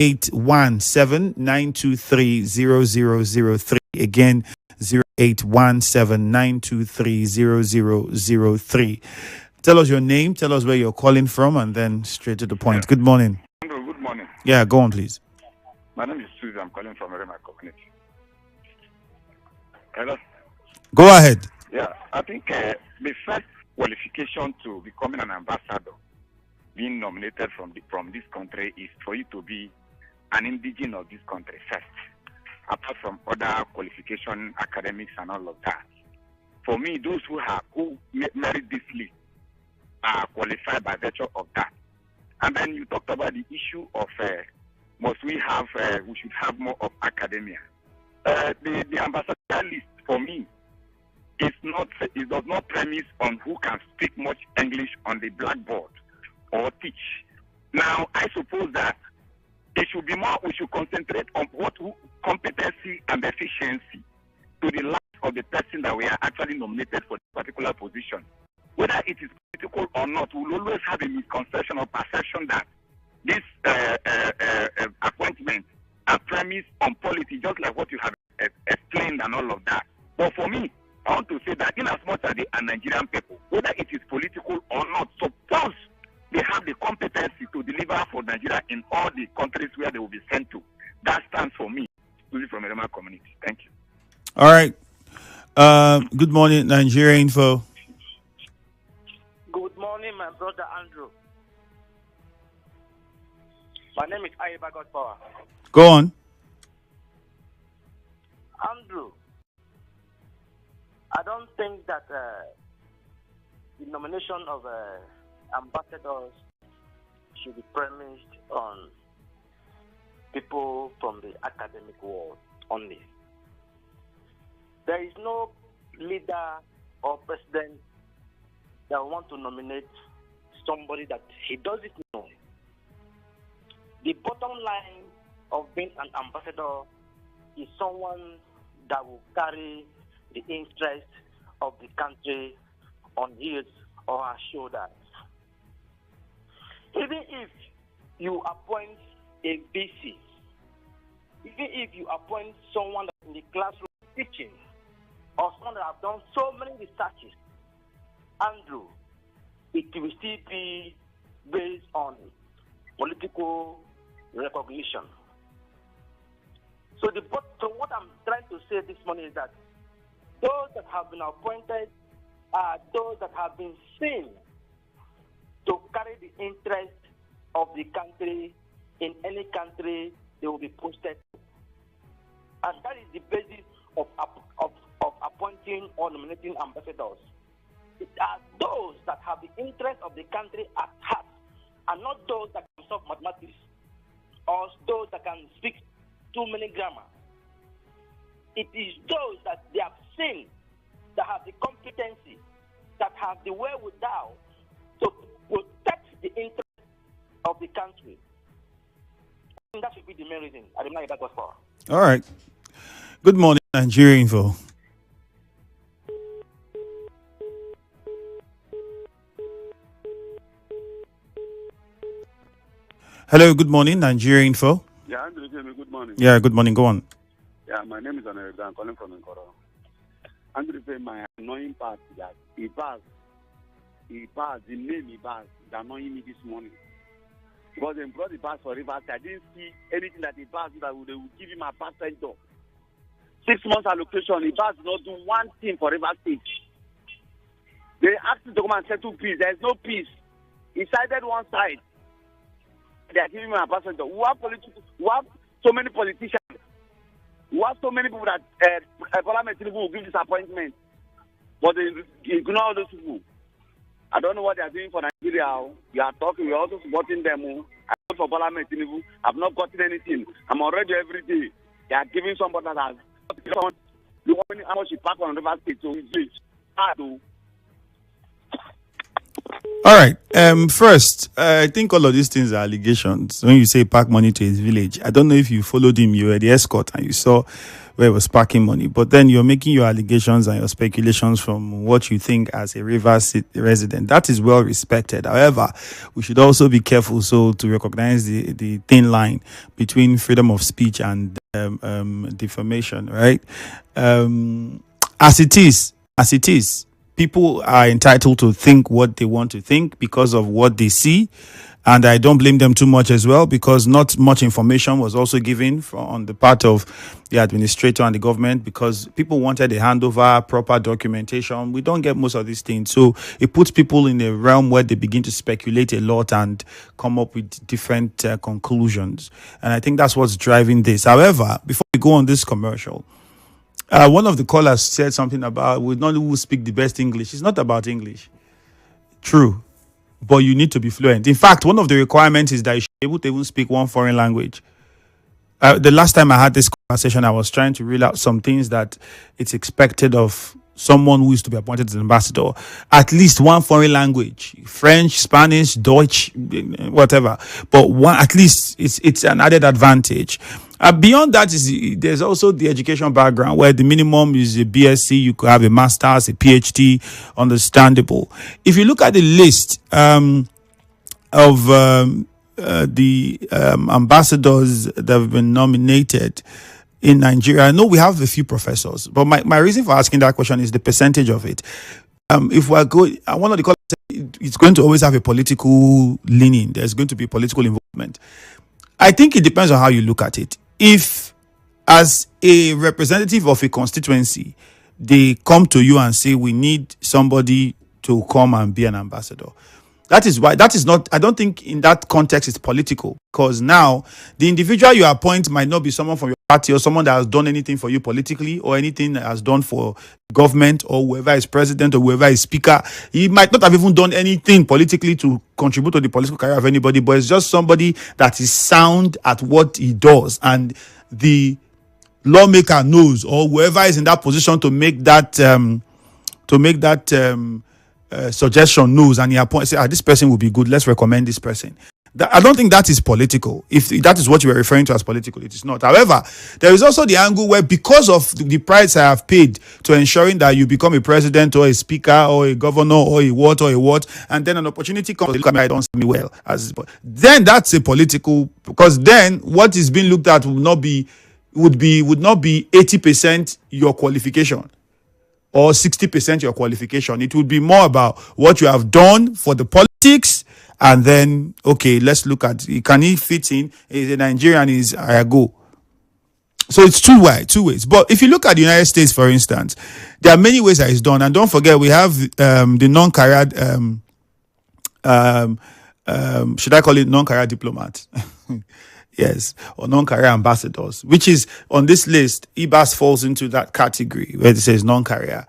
0817-923-0003. Again, 0817-923-0003. Tell us your name, tell us where you're calling from, and then straight to the point. Good morning. Andrew, good morning. Yeah, go on, please. My name is Susie. I'm calling from Rema community. Hello? Go ahead. Yeah, I think the first qualification to becoming an ambassador, being nominated from this country, is for you to be an indigenous of this country first, apart from other qualification, academics, and all of that. For me, those who merit this list are qualified by virtue of that. And then you talked about the issue of we should have more of academia. The ambassadorial list for me it does not premise on who can speak much English on the blackboard or teach. Now, I suppose that it should be more, we should concentrate on competency and efficiency to the life of the person that we are actually nominated for this particular position. Whether it is political or not, we will always have a misconception or perception that this appointment are premised on politics, just like what you have explained and all of that. But for me, I want to say that in as much as they are Nigerian people, whether it is political or not, suppose they have the competency to deliver for Nigeria in all the countries where they will be sent to. That stands for me, from the Rema community. Thank you. All right. Good morning, Nigeria Info. Good morning, my brother Andrew. My name is Aiba Godpower. Go on. Andrew, I don't think that the nomination of ambassadors should be premised on people from the academic world only. There is no leader or president that want to nominate somebody that he doesn't know. The bottom line of being an ambassador is someone that will carry the interest of the country on his or her shoulders. Even if you appoint a VC, even if you appoint someone that's in the classroom teaching, or someone that have done so many researches, Andrew, it will still be based on political recognition. So what I'm trying to say this morning is that those that have been appointed are those that have been seen to carry the interest of the country in any country they will be posted to. And that is the basis of appointing or nominating ambassadors. It are those that have the interest of the country at heart, and not those that can solve mathematics or those that can speak too many grammar. It is those that they have seen, that have the competency, that have the wherewithal to protect the interest of the country. And that should be the main reason. I don't know if that was for. All right. Good morning, Nigeria Info. Hello, good morning, Nigeria Info. Yeah, Andrew, good morning. Yeah, good morning. Go on. Yeah, my name is Andrew. I'm calling from Nkoro. Andrew, my annoying part is that the name Ibaz is annoying me this morning. Because they brought the bus for Rivers. I didn't see anything that the bus that they would give him a percent of. 6 months allocation, the bus did not do one thing for Rivers State. They asked him to come and settle peace. There is no peace. He sided one side. They are giving him a percent of. We have so many politicians. We have so many people that President Tinubu will give disappointment. But they ignore all those people. I don't know what they are doing for Nigeria. We are talking, we are also supporting them. I vote for President Tinubu. I have not gotten anything. I'm already every day. They are giving somebody that has the one how much he packed on River State, so it's rich. All right. First, I think all of these things are allegations. When you say pack money to his village, I don't know if you followed him, you were the escort and you saw where he was packing money. But then you're making your allegations and your speculations from what you think as a Rivers resident. That is well respected. However, we should also be careful so to recognize the thin line between freedom of speech and defamation, right? As it is, people are entitled to think what they want to think because of what they see. And I don't blame them too much as well, because not much information was also given on the part of the administrator and the government, because people wanted a handover, proper documentation. We don't get most of these things. So it puts people in a realm where they begin to speculate a lot and come up with different conclusions. And I think that's what's driving this. However, before we go on this commercial, one of the callers said something about we not who speak the best English. It's not about English. True. But you need to be fluent. In fact, one of the requirements is that you should be able to even speak one foreign language. The last time I had this conversation, I was trying to reel out some things that it's expected of someone who is to be appointed as an ambassador. At least one foreign language, French, Spanish, Dutch, whatever. But one, at least it's an added advantage. Beyond that, there's also the education background, where the minimum is a BSc, you could have a master's, a PhD, understandable. If you look at the list of the ambassadors that have been nominated in Nigeria, I know we have a few professors, but my reason for asking that question is the percentage of it. If we're going, one of the colleagues said it's going to always have a political leaning. There's going to be political involvement. I think it depends on how you look at it. If, as a representative of a constituency, they come to you and say, we need somebody to come and be an ambassador, that is not, I don't think in that context it's political, because now the individual you appoint might not be someone from your party or someone that has done anything for you politically or anything that has done for government, or whoever is president or whoever is speaker. He might not have even done anything politically to contribute to the political career of anybody, but it's just somebody that is sound at what he does, and the lawmaker knows, or whoever is in that position to make that suggestion knows, and he appoints, say, this person will be good, let's recommend this person. I don't think that is political. If that is what you were referring to as political, it is not. However, there is also the angle where, because of the price I have paid to ensuring that you become a president or a speaker or a governor or a what, and then an opportunity comes, I don't see me well, then that's a political, because then what is being looked at would not be 80% your qualification or 60% your qualification. It would be more about what you have done for the politics. And then, okay, let's look at, can he fit in? Is a Nigerian, is I go. So it's two ways. But if you look at the United States, for instance, there are many ways that it's done. And don't forget, we have the non-career, should I call it non-career diplomat? Yes, or non-career ambassadors, which is on this list. IBAS falls into that category where it says non-career.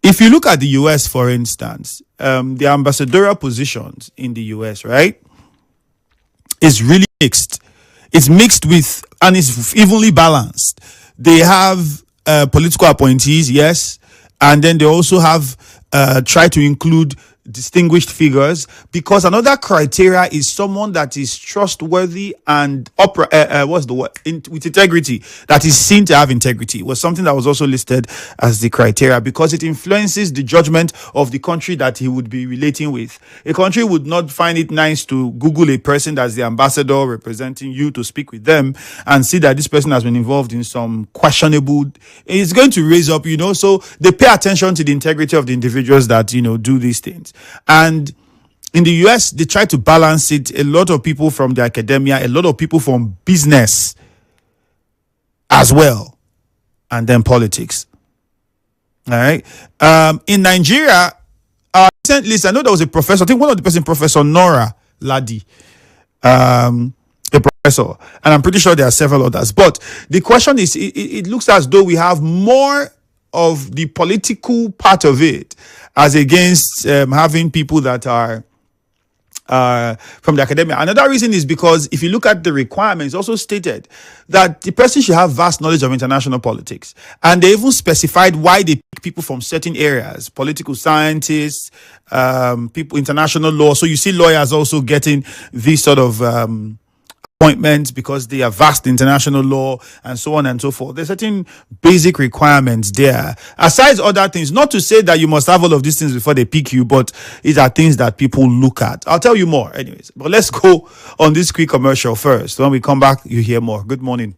If you look at the US, for instance, the ambassadorial positions in the US, right, is really mixed. It's mixed with, and it's evenly balanced. They have political appointees, yes, and then they also have try to include distinguished figures, because another criteria is someone that is trustworthy and with integrity, that is seen to have integrity, was something that was also listed as the criteria, because it influences the judgment of the country that he would be relating with. A country would not find it nice to Google a person that's the ambassador representing you to speak with them and see that this person has been involved in some questionable, it's going to raise up, so they pay attention to the integrity of the individuals that, do these things. And in the US, they try to balance it. A lot of people from the academia, a lot of people from business as well, and then politics. All right. In Nigeria, recent list, I know there was a professor, I think one of the person, Professor Nora Ladi, a professor, and I'm pretty sure there are several others. But the question is, it looks as though we have more of the political part of it, as against having people that are from the academia. Another reason is because if you look at the requirements, also stated that the person should have vast knowledge of international politics. And they even specified why they pick people from certain areas, political scientists, people, international law. So you see lawyers also getting these sort of appointments because they are vast international law and so on and so forth. There's certain basic requirements there. Aside other things, not to say that you must have all of these things before they pick you, but these are things that people look at. I'll tell you more anyways. But let's go on this quick commercial first. When we come back, you hear more. Good morning.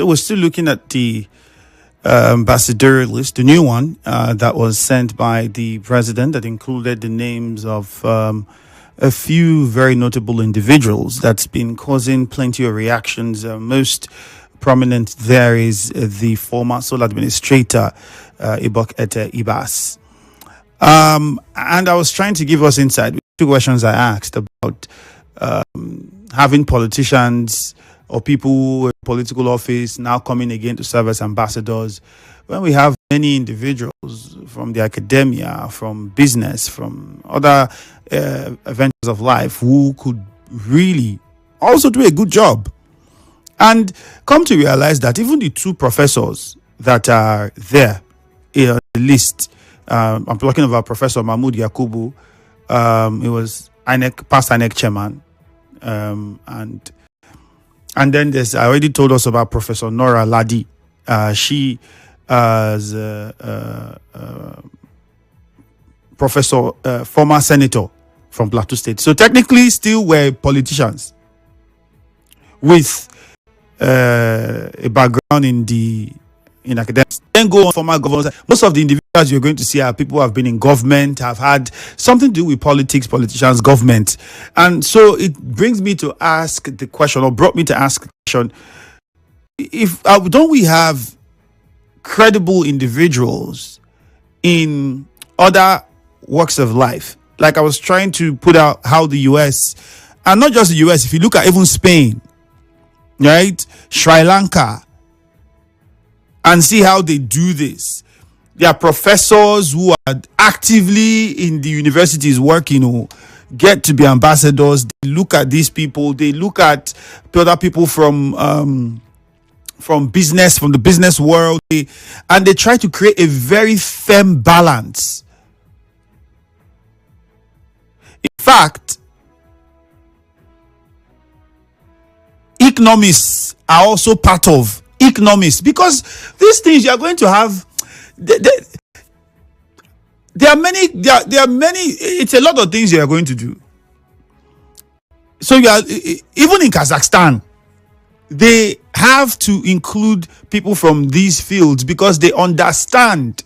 we're still looking at the ambassadorial list, the new one that was sent by the president, that included the names of a few very notable individuals that's been causing plenty of reactions. Most prominent there is the former sole administrator, Ibok Ete Ibas. And I was trying to give us insight with two questions I asked about having politicians or people in political office now coming again to serve as ambassadors, when we have many individuals from the academia, from business, from other ventures of life who could really also do a good job. And come to realize that even the two professors that are there in the list, I'm talking about Professor Mahmoud Yakubu, he was past INEC chairman, and then there's, I already told us about Professor Nora Ladi. She is professor, former senator from Plateau State. So technically still were politicians with a background in academics. Then go on former governors. Most of the individuals you're going to see are people who have been in government, have had something to do with politics, politicians, government. And so it brings me to ask the question, or brought me to ask the question, if don't we have credible individuals in other walks of life? Like I was trying to put out how the US, and not just the US, if you look at even Spain, right, Sri Lanka, and see how they do this. There are professors who are actively in the universities working, who get to be ambassadors. They look at these people. They look at other people from business, from the business world, and they try to create a very firm balance. In fact, economists are also part of economists, because these things you are going to have, there are many, it's a lot of things you are going to do. So you are, even in Kazakhstan, they have to include people from these fields because they understand.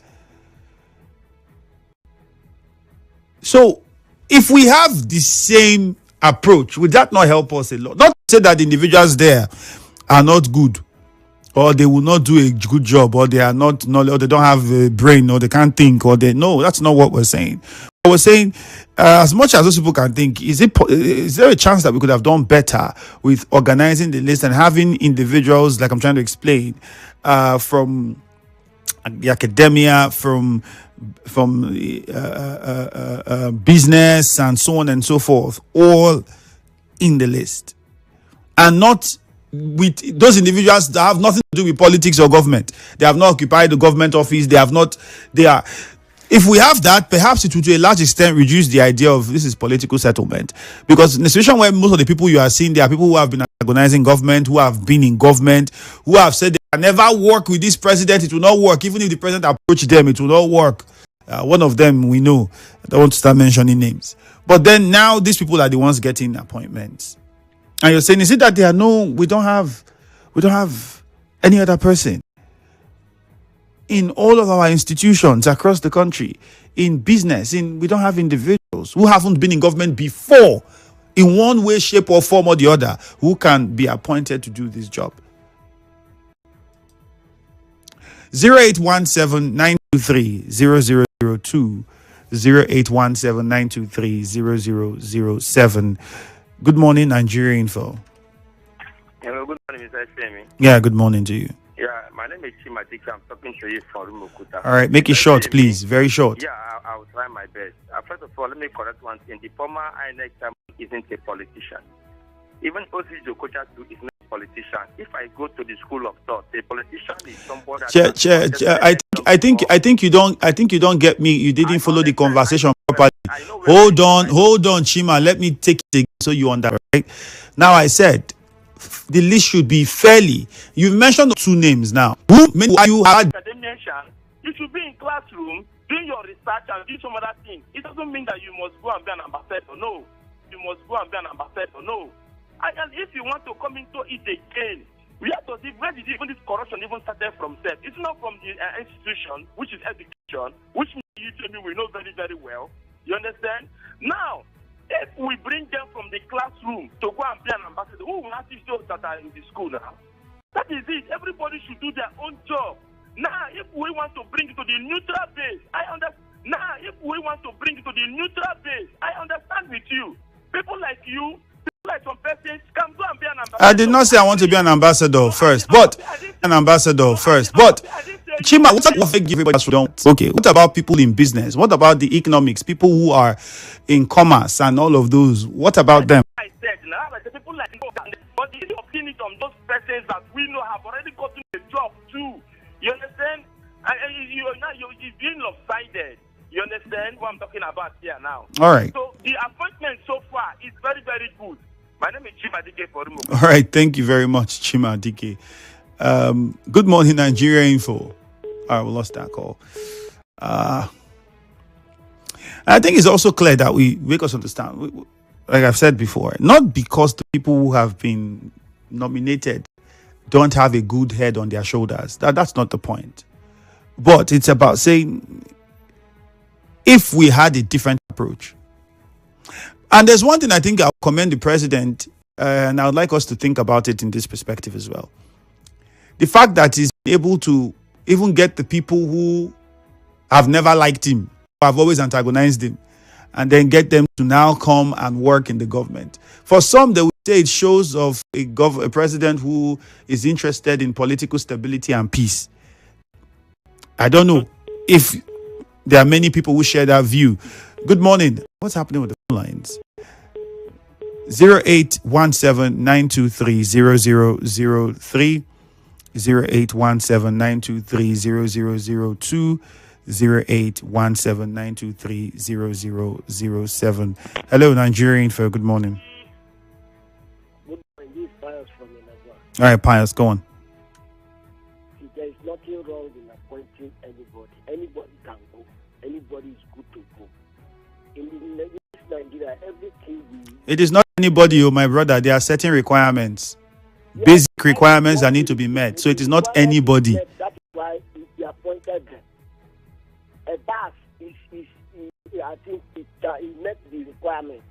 So if we have the same approach, would that not help us a lot? Not to say that the individuals there are not good, or they will not do a good job, or they are not, or they don't have a brain, or they can't think, or they, no, that's not what we're saying. We're saying, as much as those people can think, is there a chance that we could have done better with organizing the list and having individuals, like I'm trying to explain, from the academia, from business, and so on and so forth, all in the list, and not with those individuals that have nothing to do with politics or government. They have not occupied the government office. If we have that, perhaps it would to a large extent reduce the idea of this is political settlement. Because in a situation where most of the people you are seeing, there are people who have been antagonizing government, who have been in government, who have said they can never work with this president, it will not work. Even if the president approaches them, it will not work. One of them we know. I don't want to start mentioning names. But then now these people are the ones getting appointments. And you're saying, is it that we don't have any other person in all of our institutions across the country, in business, we don't have individuals who haven't been in government before, in one way, shape, or form or the other, who can be appointed to do this job. 0817-923-0002, 0817-923-0007. Good morning, Nigeria Info. Hello, good morning, Mr. Ifiemi. Yeah, good morning to you. Yeah, my name is Chimatika. I'm talking to you from Rumukuta. All right, make it short, please. Very short. Yeah, I will try my best. First of all, let me correct one thing. The former INEC chairman isn't a politician. Even O.C. Jokocha too is not a politician. If I go to the school of thought, a politician is somebody. I think you don't get me. You didn't follow the conversation properly. Hold on, Chima. Let me take it again so you understand. Right? Now I said the list should be fairly. You've mentioned two names now. Who you had? You should be in classroom doing your research and do some other things. It doesn't mean that you must go and be an ambassador. No, you must go and be an ambassador. No. And if you want to come into it again, We have to see where did even this corruption even started from self. It's not from the institution, which is education, which you tell me we know very, very well. You understand? Now, if we bring them from the classroom to go and be an ambassador, who will teach those that are in the school now? That is it. Everybody should do their own job. Now, if we want to bring it to the neutral base, I understand. Now, if we want to bring it to the neutral base, I understand with you. People like you, people like some persons can go and be an ambassador. I did not say I want to be an ambassador first, but Chima, what about everybody don't? Okay, what about people in business? What about the economics? People who are in commerce and all of those. What about them? I said now, like the people like but the opinion on those persons that we know have already gotten a job too. You understand? And you're being lopsided. You understand what I'm talking about here now? All right. So the appointment so far is very, very good. My name is Chima Dike for Rimo. All right. Thank you very much, Chima Dike. Good morning, Nigeria Info. All right, we lost that call. I think it's also clear that we make us understand, like I've said before, not because the people who have been nominated don't have a good head on their shoulders. That's not the point. But it's about saying, if we had a different approach. And there's one thing I think I'll commend the president, and I would like us to think about it in this perspective as well. The fact that he's able to even get the people who have never liked him, who have always antagonized him, and then get them to now come and work in the government. For some, they would say it shows of a president who is interested in political stability and peace. I don't know if there are many people who share that view. Good morning. What's happening with the phone lines? 0817-923-0003, 0817-923-0002, 0817-923-0007. Hello, Nigerian Info. Good morning. Good morning. This is Pius from Inagua. All right, Pius, go on. There is nothing wrong in appointing anybody. Anybody can go. Anybody is good to go. In Nigeria, everything it is not anybody, my brother. There are certain requirements, basic requirements that need to be met. So it is not anybody. That is why he appointed them. A BAS I think he met the requirement.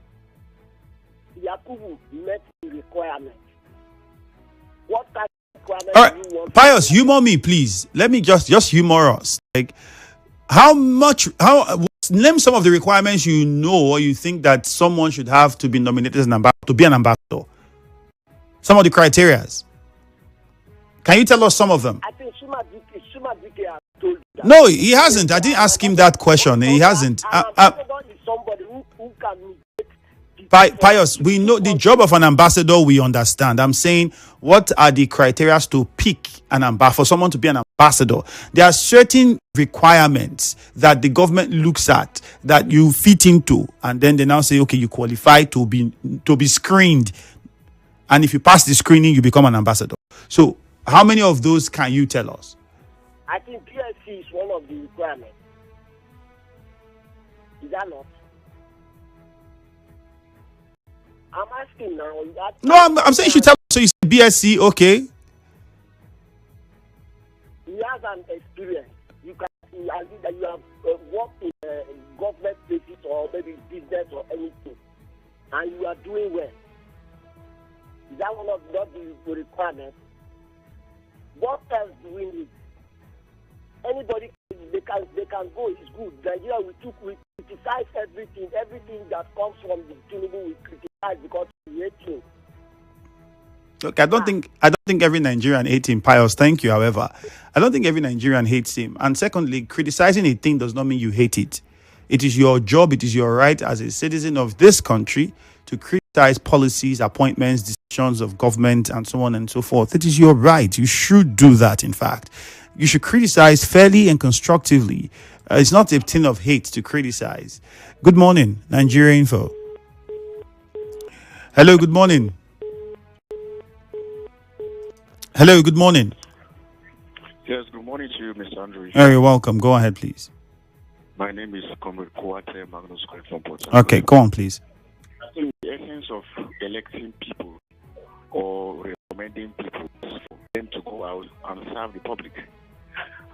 Yakubu met the requirement. What kind of requirement All right, do you want? Pius, humor me, please. Let me just humor us. Like, name some of the requirements you know or you think that someone should have to be nominated as an ambassador, to be an ambassador. Some of the criterias. Can you tell us some of them? I think Shuma Dike has told you that. No, he hasn't. I didn't ask him that question. He hasn't. An ambassador is somebody who can mediate. Pius, we know the job of an ambassador, we understand. I'm saying, what are the criteria to pick an ambassador, for someone to be an ambassador? There are certain requirements that the government looks at that you fit into, and then they now say, okay, you qualify to be screened. And if you pass the screening, you become an ambassador. So how many of those can you tell us? I think PSC is one of the requirements. Is that not? I'm asking now. No, I'm saying you should tell us. So you say BSc, okay. He has an experience. You have worked in government places or maybe business or anything, and you are doing well. Is that one of not the requirements? What else do we need? Anybody, they can go. It's good. Nigeria, we criticize everything that comes from the Tinubu. We criticize because we hate him. Look, I don't think every Nigerian hates him, Pius. Thank you. However, I don't think every Nigerian hates him. And secondly, criticizing a thing does not mean you hate it. It is your job. It is your right as a citizen of this country to criticize policies, appointments, decisions of government, and so on and so forth. It is your right. You should do that. In fact, you should criticize fairly and constructively. It's not a thing of hate to criticize. Good morning, Nigeria Info. Hello. Good morning. Hello, good morning. Yes, good morning to you, Mr. Andrew. You're welcome. Go ahead, please. My name is Comrade Kouate Magnus from Port Harcourt. Okay, go on, please. I think the essence of electing people or recommending people and serve the public.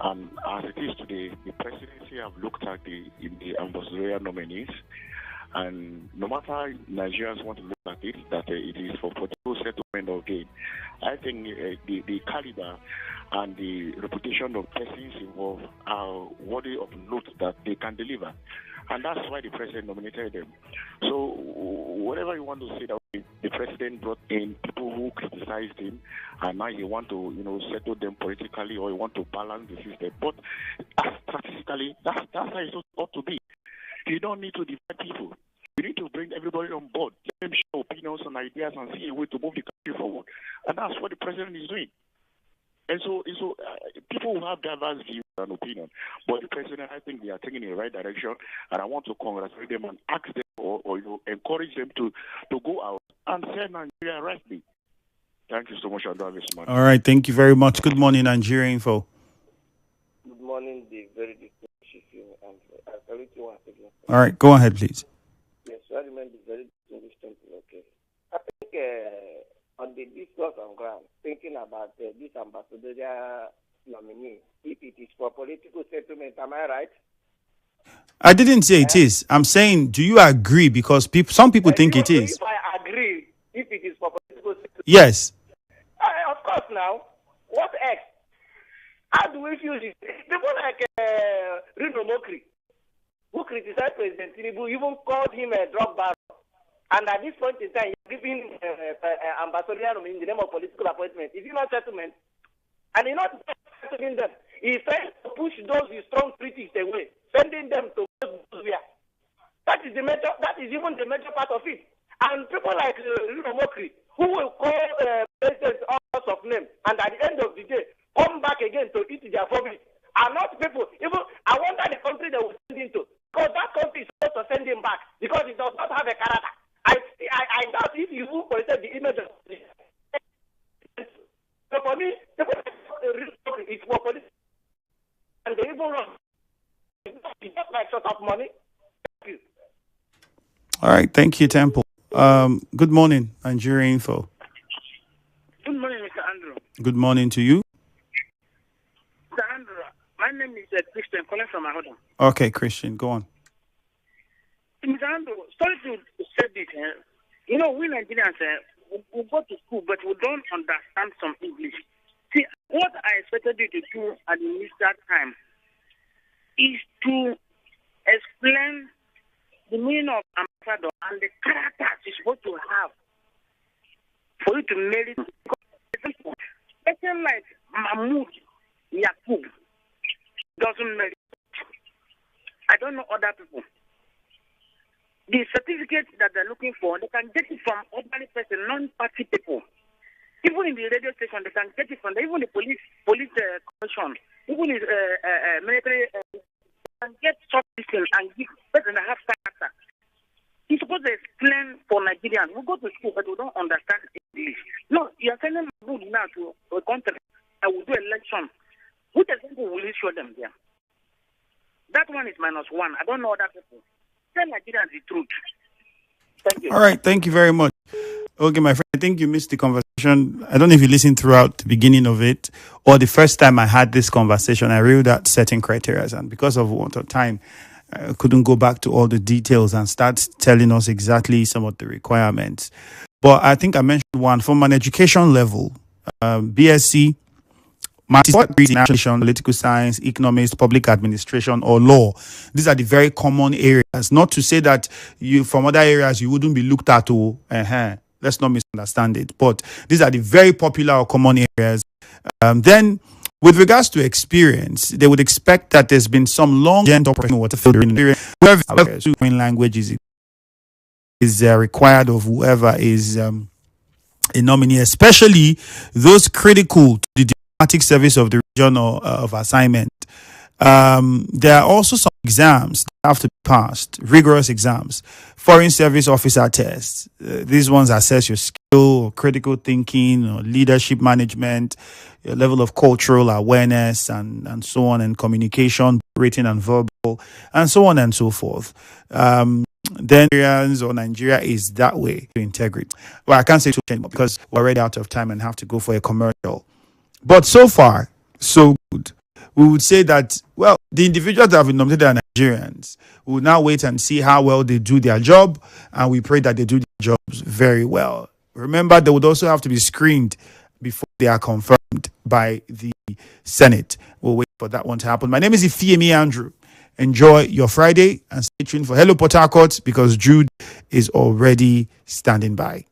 And as it is today, the presidency have looked at the ambassadorial nominees, and no matter Nigerians want to look at it, that it is for political settlement or gain. I think the caliber and the reputation of persons involved are worthy of note that they can deliver. And that's why the president nominated them. So whatever you want to say, that the president brought in people who criticized him, and now he want to, settle them politically, or he want to balance the system. But strategically, that's how it's ought to be. You don't need to divide people. You need to bring everybody on board. Let them share opinions and ideas and see a way to move the country forward. And that's what the president is doing. And so people will have diverse views and opinion. But the president, I think they are taking in the right direction. And I want to congratulate them and ask them or encourage them to go out and serve Nigeria rightly. Thank you so much, Andrew. All right. Thank you very much. Good morning, Nigeria Info. Good morning, the very distinguished Ifiemi Andrew. All right. Go ahead, please. Yes, I remember the very distinguished temple. Okay. I think on the discourse on ground, thinking about this ambassadorial nominee, if it is for political settlement, am I right? I didn't say it is. I'm saying, do you agree? Because some people think it is. If I agree, if it is for political settlement. Yes. Of course now. What else? How do we feel this? People like Rino Mokri, who criticized President Tinubu, even called him a drug baron. And at this point in time, you're giving ambassadorial in the name of political appointment. Is it not settlement? And he's not settling them. He's trying to push those strong critics away, sending them to Bolivia. That is even the major part of it. And people like Rino Mokri, who will call presidents all sorts of names, and at the end of the day, come back again to eat their vomit, are not people. Even I wonder the country they will send him to, because that country is supposed to send him back because it does not have a character. I doubt if you will present the image of this. So for me, it's for police, and they even run. It's just like sort of money. Thank you. All right, thank you, Temple. Good morning, Nigeria Info. Good morning, Mr. Andrew. Good morning to you. Mr. Andrew, my name is Christian, calling from Ahoda. Okay, Christian, go on. Mr. Andrew, sorry to say this. We Nigerians, we go to school, but we don't understand some English. See, what I expected you to do at the initial time is to explain the meaning of ambassador and the characters you're supposed to have for you to merit. Person like Mahmoud Yakub doesn't merit. I don't know other people. The certificate that they're looking for, they can get it from ordinary person, non-party people. Even in the radio station, they can get it from even the police commission, even the military. They can get shortlisting and give person that have character. He's supposed to explain for Nigerians. We go to school, but we don't understand English. No, you're sending good now to a country that will do election. Which example will you show them there? That one is -1. I don't know other people. Tell Nigerians the truth. Thank you. All right, thank you very much. Okay, my friend, I think you missed the conversation. I don't know if you listened throughout the beginning of it or the first time I had this conversation. I reviewed out certain criteria, and because of want of time, I couldn't go back to all the details and start telling us exactly some of the requirements. But I think I mentioned one from an education level, BSc, master's degree in education, political science, economics, public administration, or law. These are the very common areas. Not to say that you from other areas you wouldn't be looked at. Let's not misunderstand it. But these are the very popular or common areas. Then, with regards to experience, they would expect that there's been some long operating water field in language is required of whoever is a nominee, especially those critical to the diplomatic service of the region or of assignment. There are also some exams that have to be passed, rigorous exams, foreign service officer tests. These ones assess your skill, critical thinking, or leadership management, your level of cultural awareness, and so on, and communication, written and verbal, and so on and so forth. Then Nigeria is that way to integrity. Well, I can't say too much because we're already out of time and have to go for a commercial. But so far, so good. We would say that, well, the individuals that have been nominated are Nigerians. We will now wait and see how well they do their job, and we pray that they do their jobs very well. Remember, they would also have to be screened before they are confirmed by the Senate. We'll wait for that one to happen. My name is Ifiemi Andrew. Enjoy your Friday and stay tuned for Hello Port Harcourt, because Jude is already standing by.